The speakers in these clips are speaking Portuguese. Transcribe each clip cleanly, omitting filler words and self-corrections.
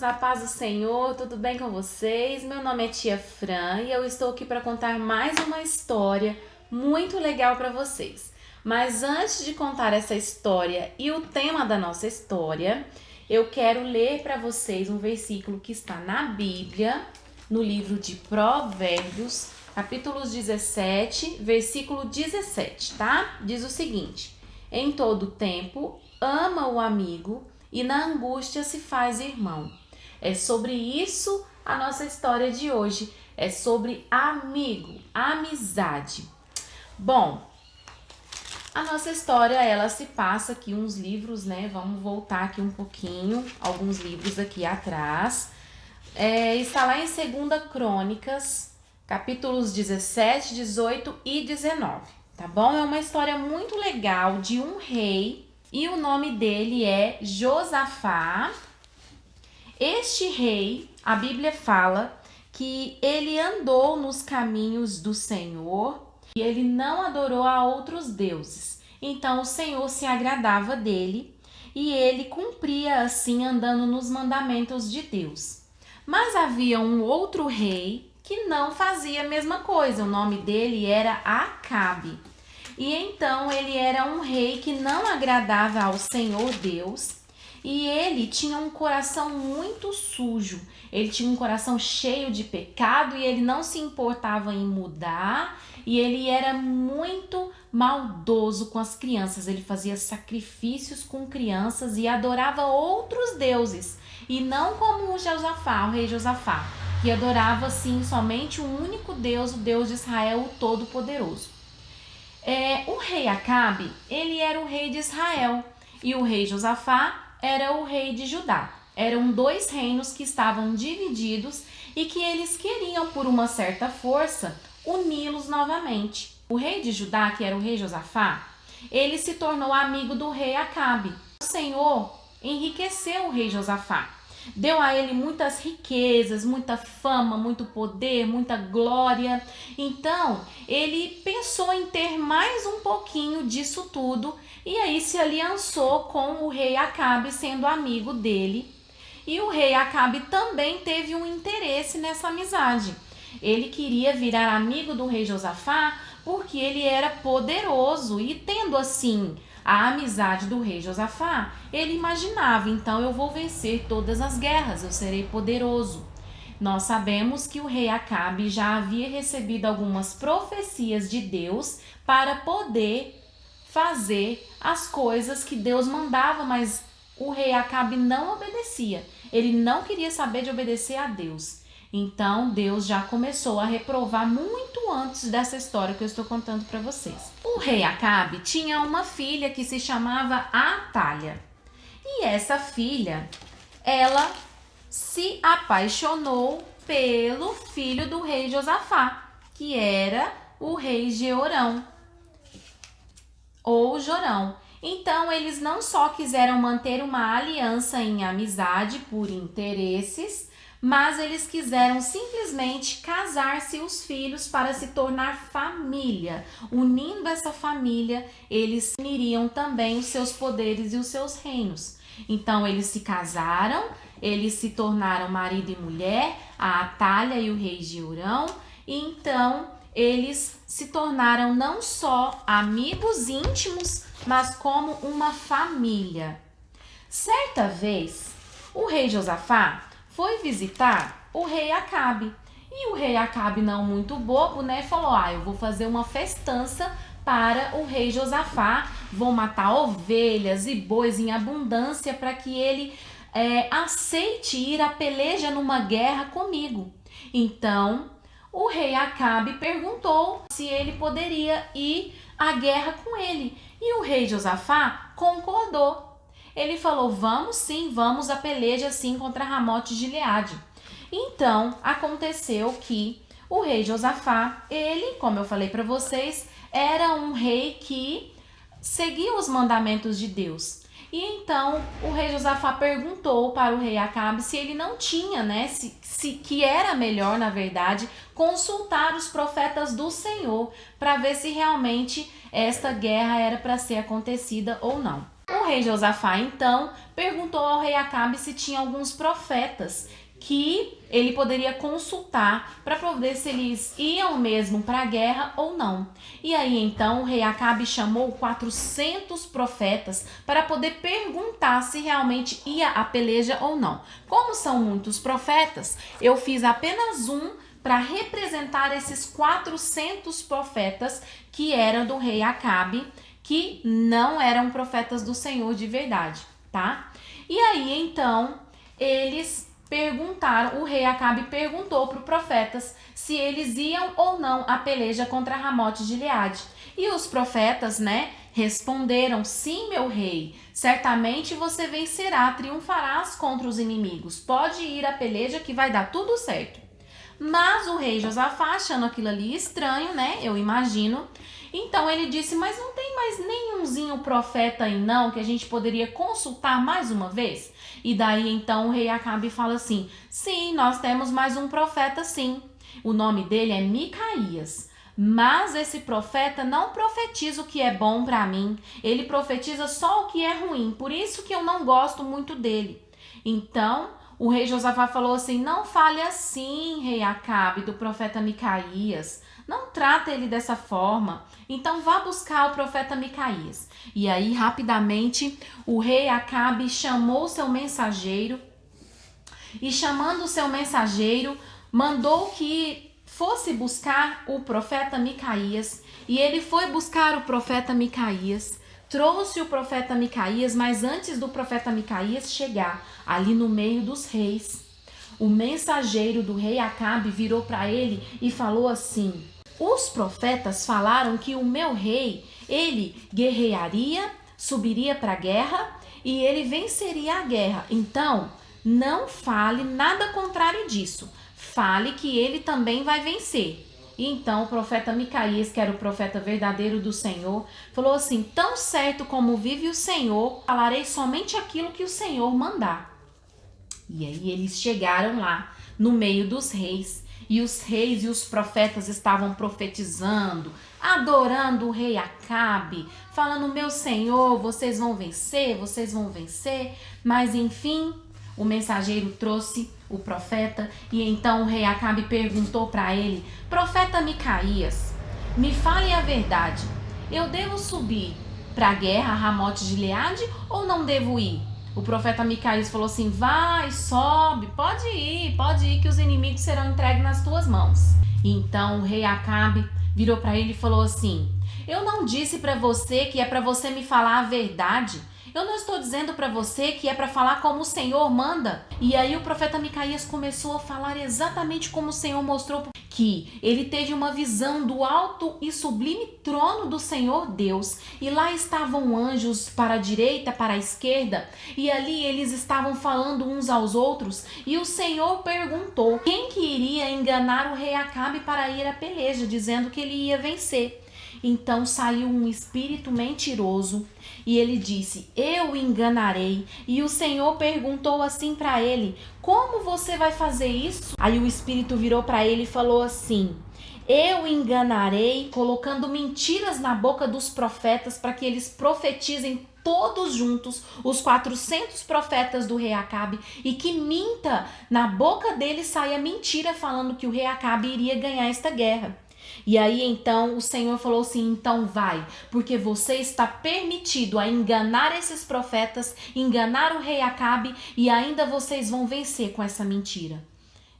a paz do Senhor, tudo bem com vocês? Meu nome é Tia Fran e eu estou aqui para contar mais uma história muito legal para vocês. Mas antes de contar essa história e o tema da nossa história, eu quero ler para vocês um versículo que está na Bíblia, no livro de Provérbios, capítulos 17, versículo 17, tá? Diz o seguinte: em todo tempo, ama o amigo e na angústia se faz irmão. É sobre isso a nossa história de hoje. É sobre amigo, amizade. Bom, a nossa história, ela se passa aqui uns livros, né? Vamos voltar aqui um pouquinho, alguns livros aqui atrás. Está lá em 2 Crônicas, capítulos 17, 18 e 19, tá bom? É uma história muito legal de um rei e o nome dele é Josafá. Este rei, a Bíblia fala que ele andou nos caminhos do Senhor e ele não adorou a outros deuses. Então o Senhor se agradava dele e ele cumpria assim andando nos mandamentos de Deus. Mas havia um outro rei que não fazia a mesma coisa. O nome dele era Acabe. E então ele era um rei que não agradava ao Senhor Deus e ele tinha um coração muito sujo. Ele tinha um coração cheio de pecado e ele não se importava em mudar e ele era muito maldoso com as crianças. Ele fazia sacrifícios com crianças e adorava outros deuses e não como o Josafá, o rei Josafá, que adorava sim somente um único Deus, o Deus de Israel, o Todo-Poderoso. O rei Acabe, ele era o rei de Israel e o rei Josafá era o rei de Judá. Eram dois reinos que estavam divididos e que eles queriam, por uma certa força, uni-los novamente. O rei de Judá, que era o rei Josafá, ele se tornou amigo do rei Acabe. O Senhor enriqueceu o rei Josafá. Deu a ele muitas riquezas, muita fama, muito poder, muita glória. Então, ele pensou em ter mais um pouquinho disso tudo e aí se aliançou com o rei Acabe, sendo amigo dele. E o rei Acabe também teve um interesse nessa amizade. Ele queria virar amigo do rei Josafá porque ele era poderoso e tendo assim a amizade do rei Josafá, ele imaginava, então eu vou vencer todas as guerras, eu serei poderoso. Nós sabemos que o rei Acabe já havia recebido algumas profecias de Deus para poder fazer as coisas que Deus mandava, mas o rei Acabe não obedecia. Ele não queria saber de obedecer a Deus. Então Deus já começou a reprovar muito antes dessa história que eu estou contando para vocês. O rei Acabe tinha uma filha que se chamava Atalha. E essa filha, ela se apaixonou pelo filho do rei Josafá, que era o rei Jeorão, ou Jorão. Então eles não só quiseram manter uma aliança em amizade por interesses, mas eles quiseram simplesmente casar-se os filhos para se tornar família. Unindo essa família, eles uniriam também os seus poderes e os seus reinos. Então eles se casaram, eles se tornaram marido e mulher, a Atalha e o rei Jeorão, e então eles se tornaram não só amigos íntimos, mas como uma família. Certa vez, o rei Josafá foi visitar o rei Acabe. E o rei Acabe, não muito bobo, né, falou: eu vou fazer uma festança para o rei Josafá, vou matar ovelhas e bois em abundância para que ele aceite ir à peleja numa guerra comigo. Então, o rei Acabe perguntou se ele poderia ir à guerra com ele. E o rei Josafá concordou. Ele falou: vamos sim, vamos à peleja sim contra Ramote de Gileade. Então, aconteceu que o rei Josafá, ele, como eu falei para vocês, era um rei que seguia os mandamentos de Deus. E então o rei Josafá perguntou para o rei Acabe se ele não tinha, né, que era melhor, na verdade, consultar os profetas do Senhor para ver se realmente esta guerra era para ser acontecida ou não. O rei Josafá, então, perguntou ao rei Acabe se tinha alguns profetas que ele poderia consultar para poder se eles iam mesmo para a guerra ou não. E aí então o rei Acabe chamou 400 profetas para poder perguntar se realmente ia a peleja ou não. Como são muitos profetas, eu fiz apenas um para representar esses 400 profetas que eram do rei Acabe, que não eram profetas do Senhor de verdade, tá? E aí então eles perguntaram, o rei Acabe perguntou para os profetas se eles iam ou não à peleja contra Ramote de Gileade. E os profetas, responderam: sim, meu rei, certamente você vencerá, triunfarás contra os inimigos. Pode ir à peleja que vai dar tudo certo. Mas o rei Josafá, achando aquilo ali estranho, eu imagino, então ele disse: mas não tem mais nenhumzinho profeta aí não, que a gente poderia consultar mais uma vez? E daí então o rei Acabe fala assim: sim, nós temos mais um profeta sim. O nome dele é Micaías. Mas esse profeta não profetiza o que é bom para mim. Ele profetiza só o que é ruim. Por isso que eu não gosto muito dele. Então o rei Josafá falou assim: não fale assim, rei Acabe, do profeta Micaías. Não trata ele dessa forma. Então vá buscar o profeta Micaías. E aí, rapidamente, o rei Acabe chamou seu mensageiro. E chamando o seu mensageiro, mandou que fosse buscar o profeta Micaías. E ele foi buscar o profeta Micaías. Trouxe o profeta Micaías, mas antes do profeta Micaías chegar ali no meio dos reis, o mensageiro do rei Acabe virou para ele e falou assim: os profetas falaram que o meu rei, ele guerrearia, subiria para a guerra e ele venceria a guerra. Então, não fale nada contrário disso. Fale que ele também vai vencer. E então o profeta Micaías, que era o profeta verdadeiro do Senhor, falou assim: tão certo como vive o Senhor, falarei somente aquilo que o Senhor mandar. E aí eles chegaram lá no meio dos reis, e os reis e os profetas estavam profetizando, adorando o rei Acabe, falando: meu Senhor, vocês vão vencer, mas enfim, o mensageiro trouxe o profeta, e então o rei Acabe perguntou para ele: profeta Micaías, me fale a verdade, eu devo subir para a guerra a Ramote de Gileade ou não devo ir? O profeta Micaías falou assim: vai, sobe, pode ir que os inimigos serão entregues nas tuas mãos. E então o rei Acabe virou para ele e falou assim: eu não disse para você que é para você me falar a verdade? Eu não estou dizendo para você que é para falar como o Senhor manda? E aí o profeta Micaías começou a falar exatamente como o Senhor mostrou, que ele teve uma visão do alto e sublime trono do Senhor Deus, e lá estavam anjos para a direita, para a esquerda, e ali eles estavam falando uns aos outros, e o Senhor perguntou quem que iria enganar o rei Acabe para ir à peleja, dizendo que ele ia vencer. Então saiu um espírito mentiroso e ele disse: eu enganarei. E o Senhor perguntou assim para ele: como você vai fazer isso? Aí o espírito virou para ele e falou assim: eu enganarei colocando mentiras na boca dos profetas para que eles profetizem todos juntos, os 400 profetas do rei Acabe, e que minta, na boca deles saia mentira falando que o rei Acabe iria ganhar esta guerra. E aí então o Senhor falou assim: então vai, porque você está permitido a enganar esses profetas, enganar o rei Acabe, e ainda vocês vão vencer com essa mentira.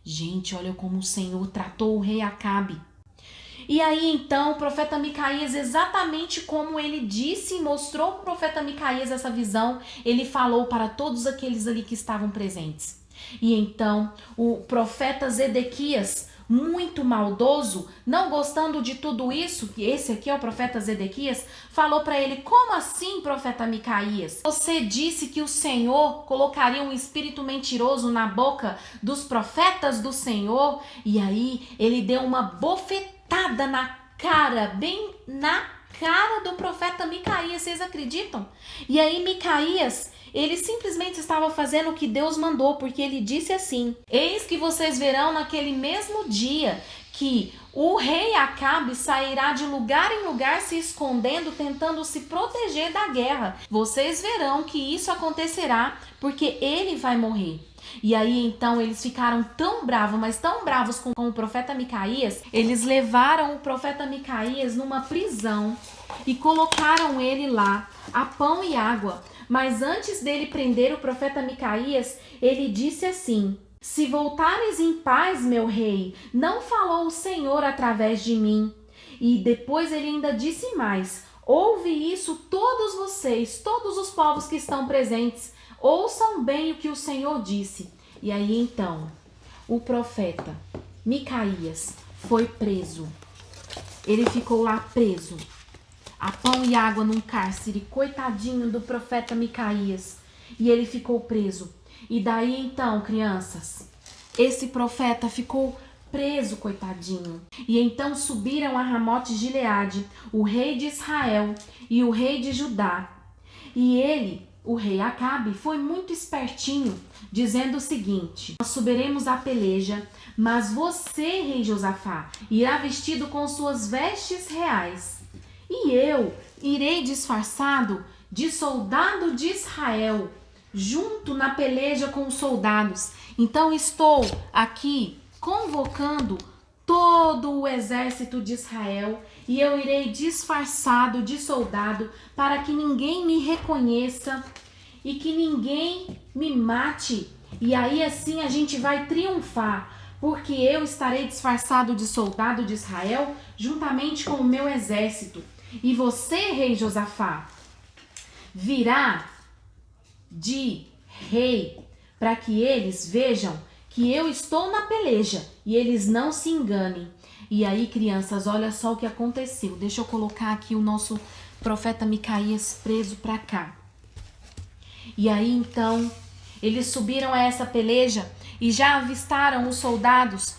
Gente, olha como o Senhor tratou o rei Acabe. E aí então o profeta Micaías, exatamente como ele disse e mostrou para o profeta Micaías essa visão, ele falou para todos aqueles ali que estavam presentes. E então o profeta Zedequias, muito maldoso, não gostando de tudo isso, que esse aqui é o profeta Zedequias, falou para ele: como assim, profeta Micaías? Você disse que o Senhor colocaria um espírito mentiroso na boca dos profetas do Senhor? E aí ele deu uma bofetada na cara, bem na cara do profeta Micaías, vocês acreditam? E aí Micaías, ele simplesmente estava fazendo o que Deus mandou, porque ele disse assim: eis que vocês verão naquele mesmo dia que O rei Acabe sairá de lugar em lugar se escondendo, tentando se proteger da guerra. Vocês verão que isso acontecerá, porque ele vai morrer. E aí então eles ficaram tão bravos, mas tão bravos com o profeta Micaías, eles levaram o profeta Micaías numa prisão e colocaram ele lá, a pão e água. Mas antes dele prender o profeta Micaías, ele disse assim: se voltares em paz, meu rei, não falou o Senhor através de mim. E depois ele ainda disse mais: ouve isso todos vocês, todos os povos que estão presentes, ouçam bem o que o Senhor disse. E aí então, o profeta Micaías foi preso. Ele ficou lá preso, a pão e água num cárcere, coitadinho do profeta Micaías. E ele ficou preso. E daí então, crianças, esse profeta ficou preso, coitadinho. E então subiram a Ramote-Gileade, o rei de Israel e o rei de Judá. E ele, o rei Acabe, foi muito espertinho, dizendo o seguinte: nós subiremos à peleja, mas você, rei Josafá, irá vestido com suas vestes reais. E eu irei disfarçado de soldado de Israel, junto na peleja com os soldados. Então estou aqui convocando todo o exército de Israel e eu irei disfarçado de soldado para que ninguém me reconheça e que ninguém me mate. E aí assim a gente vai triunfar, porque eu estarei disfarçado de soldado de Israel juntamente com o meu exército. E você, rei Josafá, virá de rei, para que eles vejam que eu estou na peleja e eles não se enganem. E aí, crianças, olha só o que aconteceu. Deixa eu colocar aqui o nosso profeta Micaías preso para cá. E aí, então, eles subiram a essa peleja e já avistaram os soldados,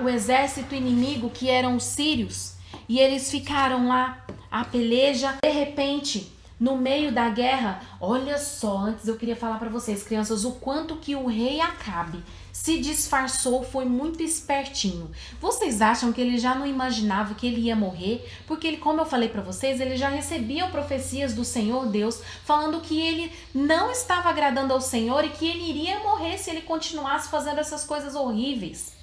o exército inimigo, que eram os sírios. E eles ficaram lá, a peleja. De repente, no meio da guerra, olha só, antes eu queria falar para vocês, crianças, o quanto que o rei Acabe se disfarçou, foi muito espertinho. Vocês acham que ele já não imaginava que ele ia morrer? Porque ele, como eu falei para vocês, ele já recebia profecias do Senhor Deus, falando que ele não estava agradando ao Senhor e que ele iria morrer se ele continuasse fazendo essas coisas horríveis.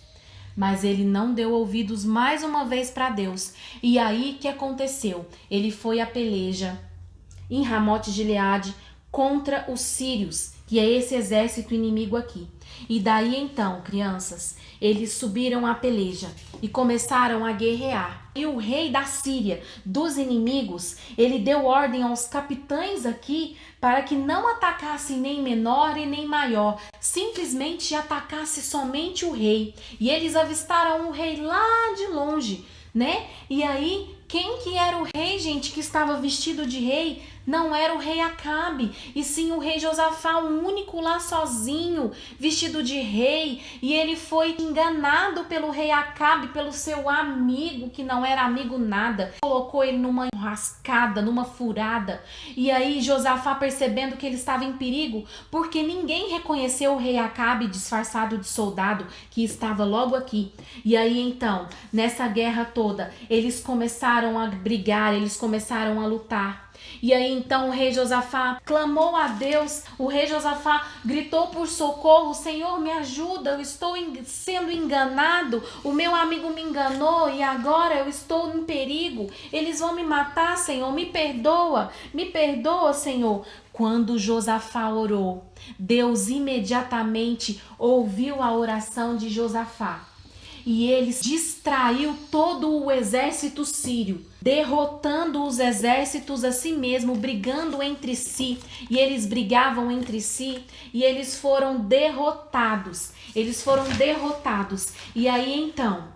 Mas ele não deu ouvidos mais uma vez para Deus. E aí, o que aconteceu? Ele foi à peleja em Ramote-Gileade contra os sírios, que é esse exército inimigo aqui. E daí então, crianças, eles subiram à peleja e começaram a guerrear. E o rei da Síria, dos inimigos, ele deu ordem aos capitães aqui para que não atacassem nem menor e nem maior, simplesmente atacasse somente o rei. E eles avistaram o rei lá de longe, né? E aí, quem que era o rei, gente, que estava vestido de rei? Não era o rei Acabe, e sim o rei Josafá, o único lá sozinho, vestido de rei. E ele foi enganado pelo rei Acabe, pelo seu amigo, que não era amigo nada. Colocou ele numa enrascada, numa furada. E aí Josafá, percebendo que ele estava em perigo, porque ninguém reconheceu o rei Acabe disfarçado de soldado, que estava logo aqui. E aí então, nessa guerra toda, eles começaram a brigar, eles começaram a lutar. E aí então o rei Josafá clamou a Deus, o rei Josafá gritou por socorro: Senhor, me ajuda, eu estou sendo enganado, o meu amigo me enganou e agora eu estou em perigo, eles vão me matar, Senhor, me perdoa, Senhor. Quando Josafá orou, Deus imediatamente ouviu a oração de Josafá. E ele distraiu todo o exército sírio, derrotando os exércitos a si mesmo, brigando entre si. E eles brigavam entre si e eles foram derrotados. E aí então,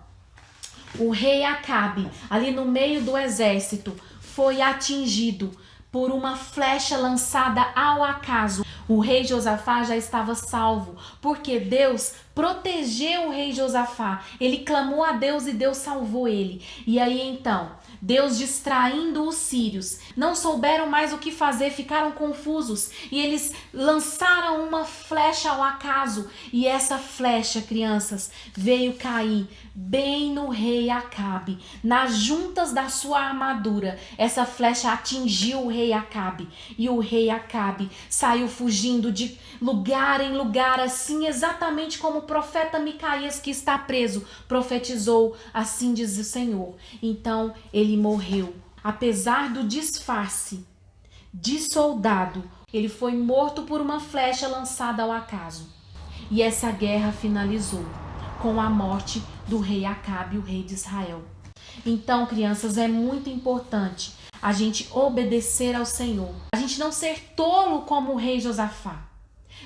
o rei Acabe, ali no meio do exército, foi atingido por uma flecha lançada ao acaso. O rei Josafá já estava salvo, porque Deus protegeu o rei Josafá. Ele clamou a Deus e Deus salvou ele. E aí então, Deus distraindo os sírios. Não souberam mais o que fazer, ficaram confusos. E eles lançaram uma flecha ao acaso. E essa flecha, crianças, veio cair bem no rei Acabe, nas juntas da sua armadura. Essa flecha atingiu o rei Acabe. E o rei Acabe saiu fugindo de lugar em lugar, assim exatamente como o profeta Micaías, que está preso, profetizou, assim diz o Senhor. Então ele morreu. Apesar do disfarce de soldado, ele foi morto por uma flecha lançada ao acaso. E essa guerra finalizou com a morte do rei Acabe, o rei de Israel. Então, crianças, é muito importante a gente obedecer ao Senhor. A gente não ser tolo como o rei Josafá.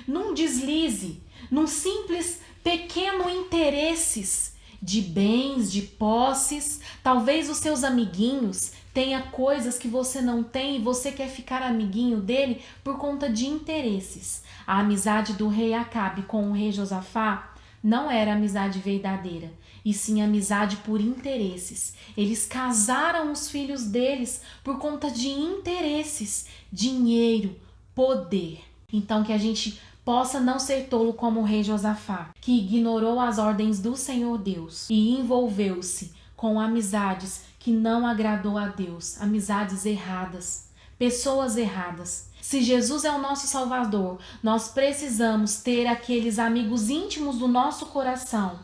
Num deslize, num simples pequeno interesses de bens, de posses. Talvez os seus amiguinhos tenha coisas que você não tem e você quer ficar amiguinho dele por conta de interesses. A amizade do rei Acabe com o rei Josafá não era amizade verdadeira, e sim amizade por interesses. Eles casaram os filhos deles por conta de interesses, dinheiro, poder. Então que a gente possa não ser tolo como o rei Josafá, que ignorou as ordens do Senhor Deus e envolveu-se com amizades que não agradou a Deus, amizades erradas, pessoas erradas. Se Jesus é o nosso Salvador, nós precisamos ter aqueles amigos íntimos do nosso coração,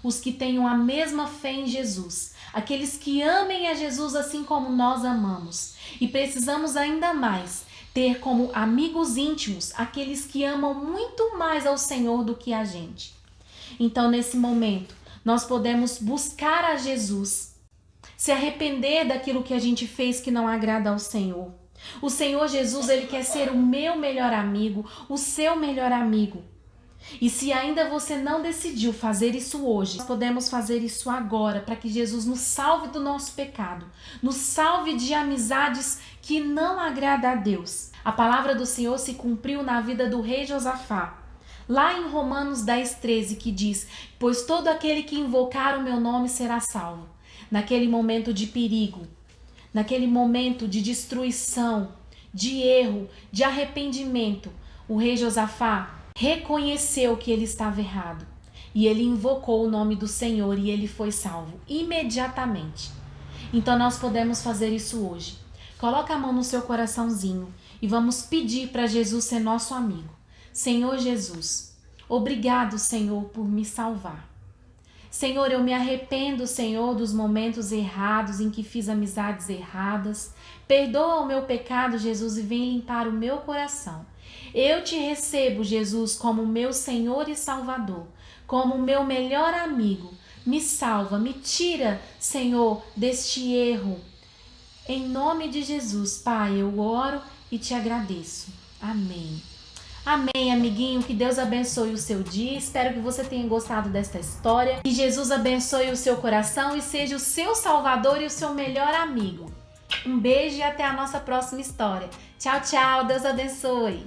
os que tenham a mesma fé em Jesus, aqueles que amem a Jesus assim como nós amamos. E precisamos ainda mais ter como amigos íntimos aqueles que amam muito mais ao Senhor do que a gente. Então, nesse momento, nós podemos buscar a Jesus, se arrepender daquilo que a gente fez que não agrada ao Senhor. O Senhor Jesus, ele quer ser o meu melhor amigo, o seu melhor amigo. E se ainda você não decidiu fazer isso hoje, nós podemos fazer isso agora, para que Jesus nos salve do nosso pecado, nos salve de amizades que não agradam a Deus. A palavra do Senhor se cumpriu na vida do rei Josafá, lá em Romanos 10:13, que diz: pois todo aquele que invocar o meu nome será salvo. Naquele momento de perigo, naquele momento de destruição, de erro, de arrependimento, o rei Josafá reconheceu que ele estava errado e ele invocou o nome do Senhor e ele foi salvo imediatamente. Então nós podemos fazer isso hoje. Coloca a mão no seu coraçãozinho e vamos pedir para Jesus ser nosso amigo. Senhor Jesus, obrigado, Senhor, por me salvar. Senhor, eu me arrependo, Senhor, dos momentos errados em que fiz amizades erradas. Perdoa o meu pecado, Jesus, e vem limpar o meu coração. Eu te recebo, Jesus, como meu Senhor e Salvador, como meu melhor amigo. Me salva, me tira, Senhor, deste erro. Em nome de Jesus, Pai, eu oro e te agradeço. Amém. Amém, amiguinho. Que Deus abençoe o seu dia. Espero que você tenha gostado desta história. Que Jesus abençoe o seu coração e seja o seu Salvador e o seu melhor amigo. Um beijo e até a nossa próxima história. Tchau, tchau. Deus abençoe.